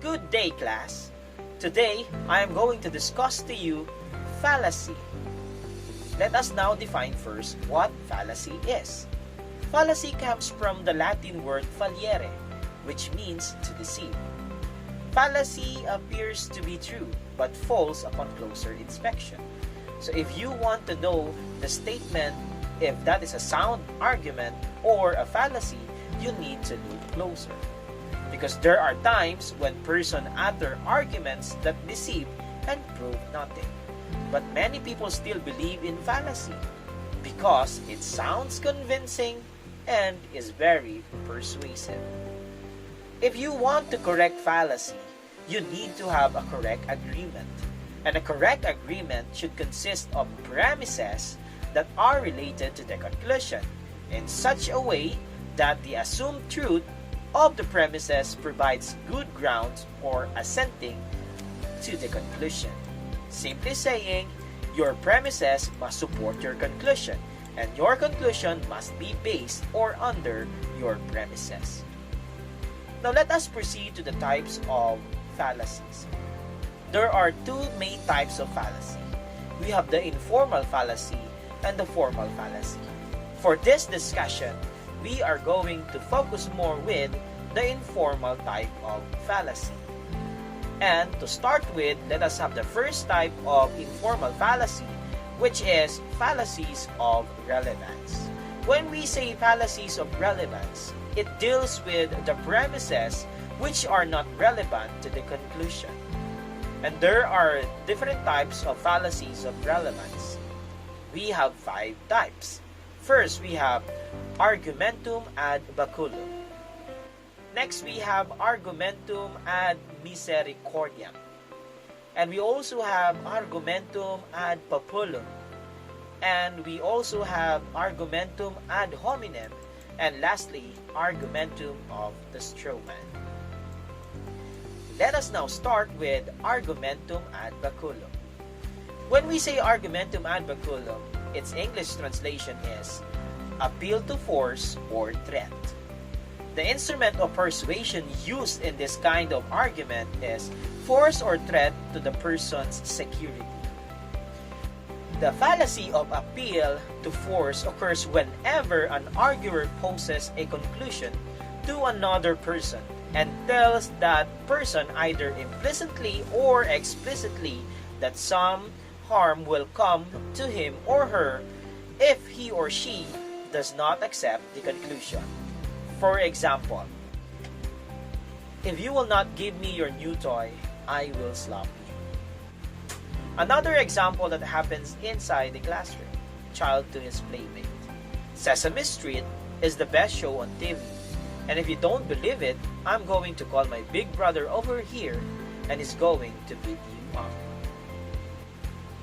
Good day, class. Today, I am going to discuss to you fallacy. Let us now define first what fallacy is. Fallacy comes from the Latin word fallere, which means to deceive. Fallacy appears to be true, but false upon closer inspection. So if you want to know the statement, if that is a sound argument or a fallacy, you need to look closer. Because there are times when person utter arguments that deceive and prove nothing. But many people still believe in fallacy because it sounds convincing and is very persuasive. If you want to correct fallacy, you need to have a correct agreement. And a correct agreement should consist of premises that are related to the conclusion in such a way that the assumed truth of the premises provides good grounds for assenting to the conclusion. Simply saying, your premises must support your conclusion, and your conclusion must be based or under your premises. Now let us proceed to the types of fallacies. There are two main types of fallacy. We have the informal fallacy and the formal fallacy. For this discussion, we are going to focus more with the informal type of fallacy. And to start with, let us have the first type of informal fallacy, which is fallacies of relevance. When we say fallacies of relevance, it deals with the premises which are not relevant to the conclusion. And there are different types of fallacies of relevance. We have 5 types. First, we have argumentum ad baculum. Next, we have argumentum ad misericordiam. And we also have argumentum ad populum. And we also have argumentum ad hominem. And lastly, argumentum of the Stroman. Let us now start with argumentum ad baculum. When we say argumentum ad baculum, its English translation is appeal to force or threat. The instrument of persuasion used in this kind of argument is force or threat to the person's security. The fallacy of appeal to force occurs whenever an arguer poses a conclusion to another person and tells that person either implicitly or explicitly that some harm will come to him or her if he or she does not accept the conclusion. For example, if you will not give me your new toy, I will slap you. Another example that happens inside the classroom, child to his playmate. Sesame Street is the best show on TV. And if you don't believe it, I'm going to call my big brother over here and he's going to beat you up.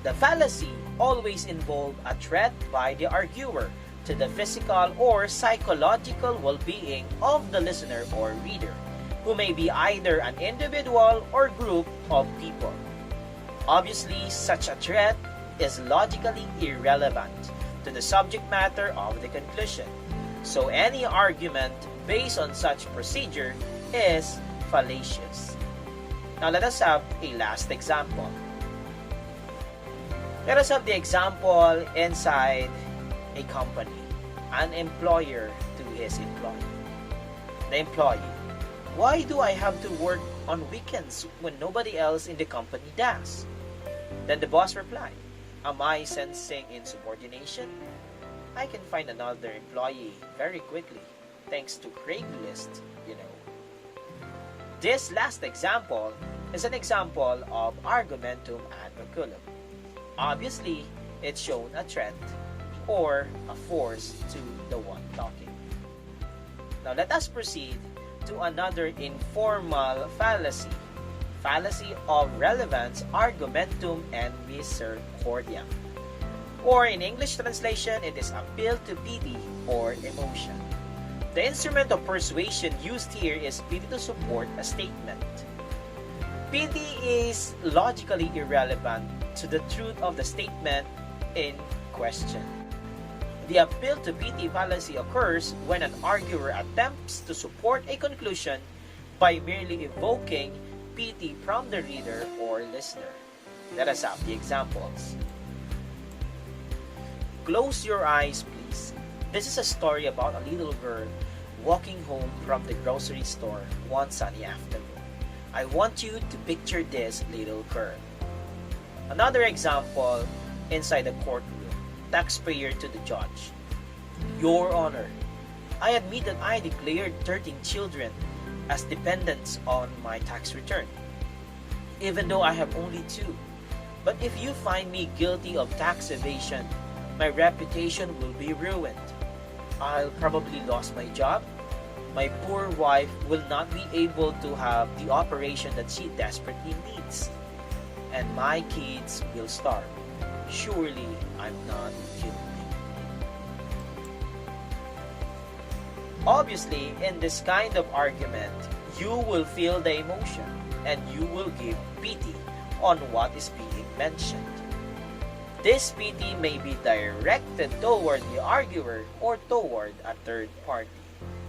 The fallacy always involves a threat by the arguer to the physical or psychological well-being of the listener or reader, who may be either an individual or group of people. Obviously, such a threat is logically irrelevant to the subject matter of the conclusion. So any argument based on such procedure is fallacious. Now let us have a last example. Let us have the example inside a company, an employer to his employee. The employee, why do I have to work on weekends when nobody else in the company does? Then the boss replied, am I sensing insubordination? I can find another employee very quickly, thanks to Craigslist, you know. This last example is an example of argumentum ad baculum. Obviously, it's shown a threat or a force to the one talking. Now let us proceed to another informal fallacy. Fallacy of relevance, argumentum and misericordiam. Or in English translation, it is appeal to pity or emotion. The instrument of persuasion used here is pity to support a statement. Pity is logically irrelevant to the truth of the statement in question. The appeal to pity fallacy occurs when an arguer attempts to support a conclusion by merely evoking pity from the reader or listener. Let us have the examples. Close your eyes, please. This is a story about a little girl walking home from the grocery store one sunny afternoon. I want you to picture this little girl. Another example, inside the courtroom, taxpayer to the judge. Your Honor, I admit that I declared 13 children as dependents on my tax return, even though I have only 2. But if you find me guilty of tax evasion, my reputation will be ruined. I'll probably lose my job. My poor wife will not be able to have the operation that she desperately needs. And my kids will starve. Surely I'm not guilty. Obviously, in this kind of argument, you will feel the emotion and you will give pity on what is being mentioned. This pity may be directed toward the arguer or toward a third party.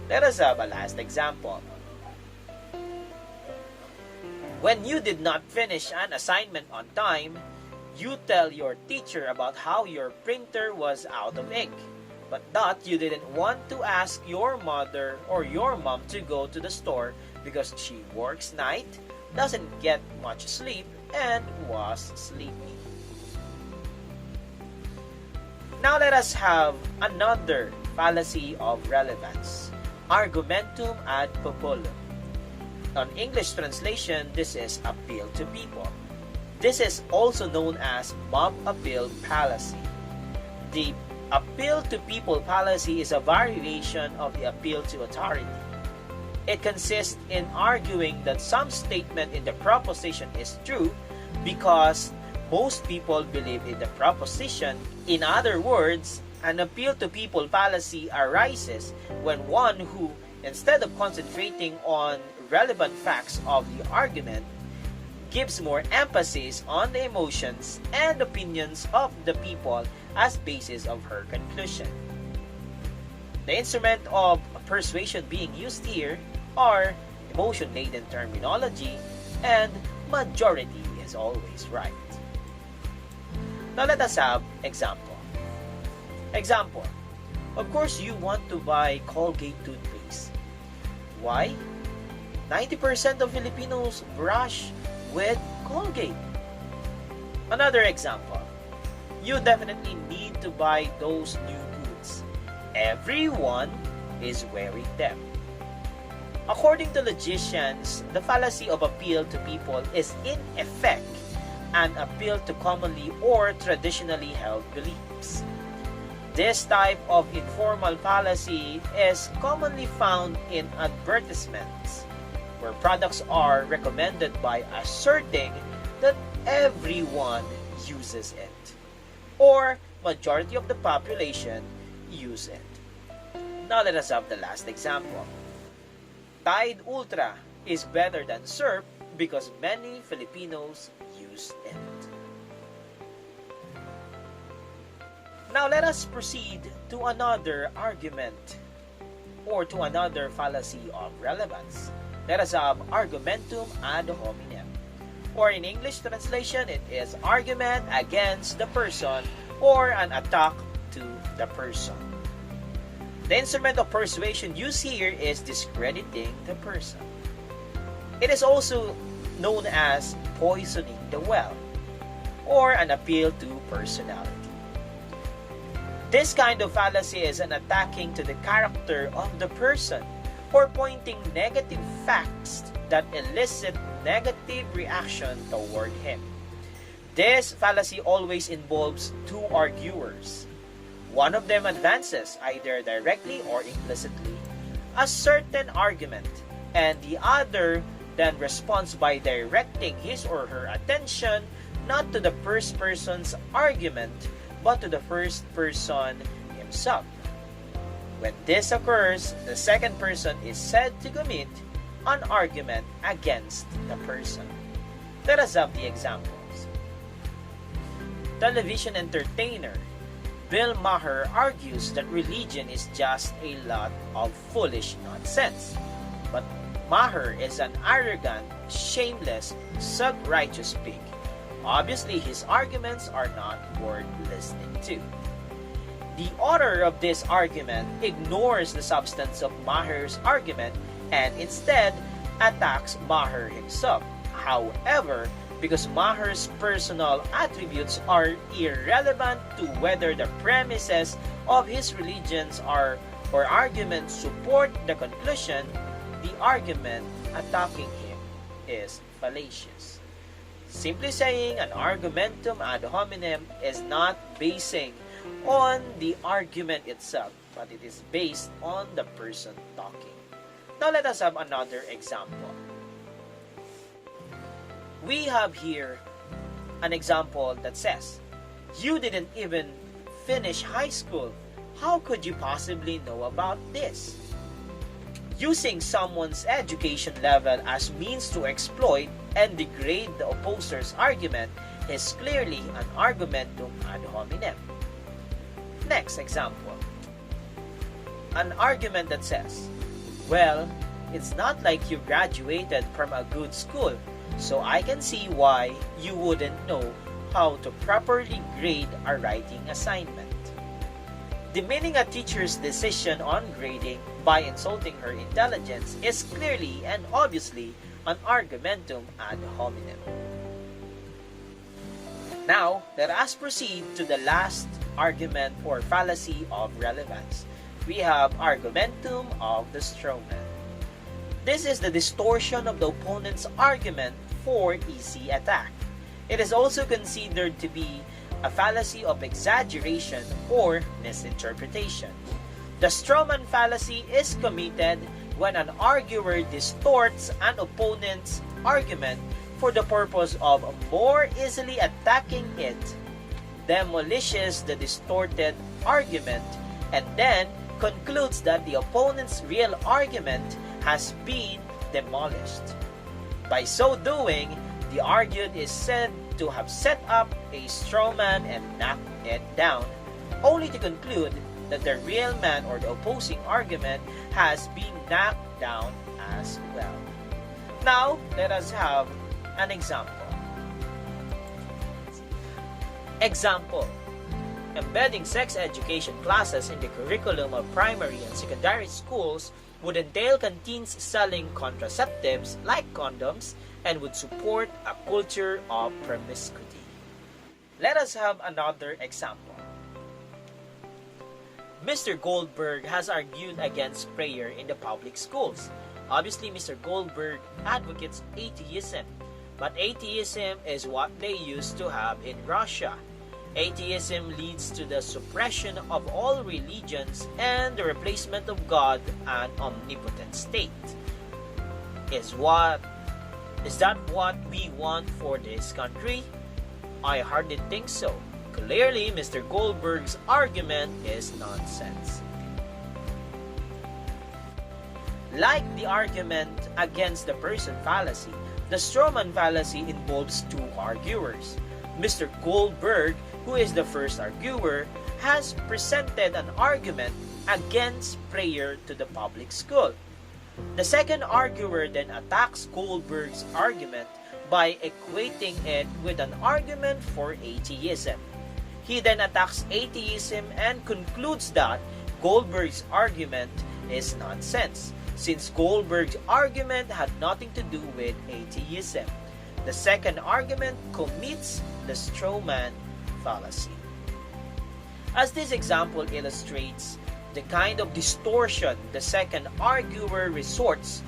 Let us have a last example. When you did not finish an assignment on time, you tell your teacher about how your printer was out of ink, but that you didn't want to ask your mother or your mom to go to the store because she works night, doesn't get much sleep, and was sleepy. Now let us have another fallacy of relevance. Argumentum ad populum. On English translation, this is appeal to people. This is also known as mob appeal fallacy. The appeal to people fallacy is a variation of the appeal to authority. It consists in arguing that some statement in the proposition is true because most people believe in the proposition. In other words, an appeal to people fallacy arises when one who, instead of concentrating on relevant facts of the argument, gives more emphasis on the emotions and opinions of the people as basis of her conclusion. The instrument of persuasion being used here are emotion-laden terminology, and majority is always right. Now let us have example. Example. Of course, you want to buy Colgate toothpaste. Why? 90% of Filipinos brush with Colgate. Another example. You definitely need to buy those new boots. Everyone is wearing them. According to logicians, the fallacy of appeal to people is in effect an appeal to commonly or traditionally held beliefs. This type of informal fallacy is commonly found in advertisements, where products are recommended by asserting that everyone uses it, or majority of the population use it. Now let us have the last example. Tide Ultra is better than Surf because many Filipinos use it. Now let us proceed to another argument or to another fallacy of relevance. Let us have argumentum ad hominem. Or in English translation, it is argument against the person or an attack to the person. The instrument of persuasion used here is discrediting the person. It is also known as poisoning the well or an appeal to personality. This kind of fallacy is an attacking to the character of the person or pointing negative facts that elicit negative reaction toward him. This fallacy always involves two arguers. One of them advances, either directly or implicitly, a certain argument, and the other then responds by directing his or her attention not to the first person's argument, but to the first person himself. When this occurs, the second person is said to commit an argument against the person. Let us have the examples. Television entertainer Bill Maher argues that religion is just a lot of foolish nonsense. But Maher is an arrogant, shameless, self-righteous pig. Obviously, his arguments are not worth listening to. The author of this argument ignores the substance of Maher's argument and instead attacks Maher himself. However, because Maher's personal attributes are irrelevant to whether the premises of his religions or arguments support the conclusion, the argument attacking him is fallacious. Simply saying an argumentum ad hominem is not basing on the argument itself, but it is based on the person talking. Now let us have another example. We have here an example that says, "You didn't even finish high school. How could you possibly know about this?" Using someone's education level as means to exploit and degrade the opposer's argument is clearly an argumentum ad hominem. Next example. An argument that says, "Well, it's not like you graduated from a good school, so I can see why you wouldn't know how to properly grade a writing assignment." Demeaning a teacher's decision on grading by insulting her intelligence is clearly and obviously an argumentum ad hominem. Now, let us proceed to the last argument or fallacy of relevance. We have argumentum of the Stroman. This is the distortion of the opponent's argument for easy attack. It is also considered to be a fallacy of exaggeration or misinterpretation. The Stroman fallacy is committed when an arguer distorts an opponent's argument for the purpose of more easily attacking it, demolishes the distorted argument, and then concludes that the opponent's real argument has been demolished. By so doing, the argued is said to have set up a straw man and knocked it down, only to conclude that the real man or the opposing argument has been knocked down as well. Now, let us have an example. Example: embedding sex education classes in the curriculum of primary and secondary schools would entail canteens selling contraceptives like condoms and would support a culture of promiscuity. Let us have another example. Mr. Goldberg has argued against prayer in the public schools. Obviously, Mr. Goldberg advocates atheism, but atheism is what they used to have in Russia. Atheism leads to the suppression of all religions and the replacement of God an omnipotent state. Is that what we want for this country? I hardly think so. Clearly, Mr. Goldberg's argument is nonsense. Like the argument against the person fallacy, the Stroman fallacy involves two arguers. Mr. Goldberg, who is the first arguer, has presented an argument against prayer to the public school. The second arguer then attacks Goldberg's argument by equating it with an argument for atheism. He then attacks atheism and concludes that Goldberg's argument is nonsense, since Goldberg's argument had nothing to do with atheism. The second argument commits the Stroman fallacy. As this example illustrates the kind of distortion the second arguer resorts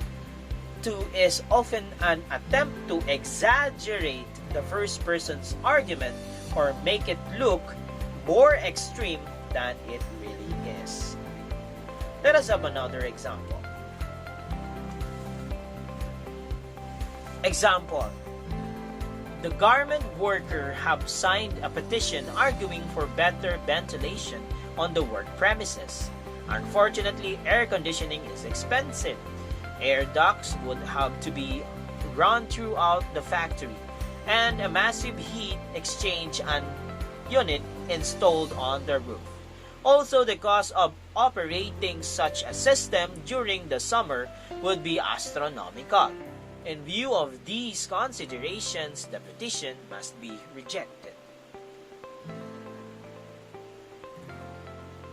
to is often an attempt to exaggerate the first person's argument or make it look more extreme than it really is. Let us have another example. Example: the garment worker have signed a petition arguing for better ventilation on the work premises. Unfortunately, air conditioning is expensive. Air ducts would have to be run throughout the factory, and a massive heat exchange unit installed on the roof. Also, the cost of operating such a system during the summer would be astronomical. In view of these considerations, the petition must be rejected.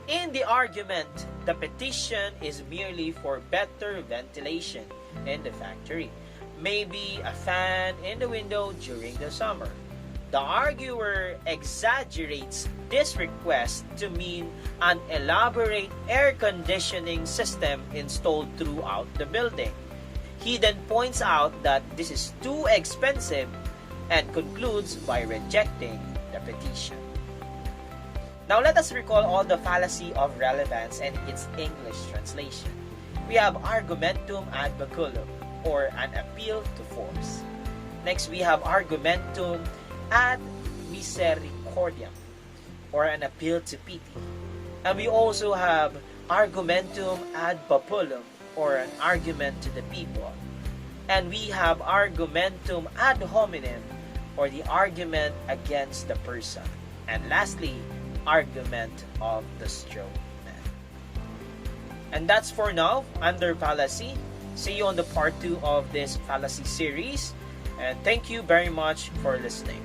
In the argument, the petition is merely for better ventilation in the factory, maybe a fan in the window during the summer. The arguer exaggerates this request to mean an elaborate air conditioning system installed throughout the building. He then points out that this is too expensive and concludes by rejecting the petition. Now let us recall all the fallacy of relevance and its English translation. We have argumentum ad baculum, or an appeal to force. Next, we have argumentum ad misericordiam, or an appeal to pity. And we also have argumentum ad populum, or an argument to the people. And we have argumentum ad hominem, or the argument against the person. And lastly, argument of the Stroman. And that's for now under Fallacy. See you on the part 2 of this Fallacy series. And thank you very much for listening.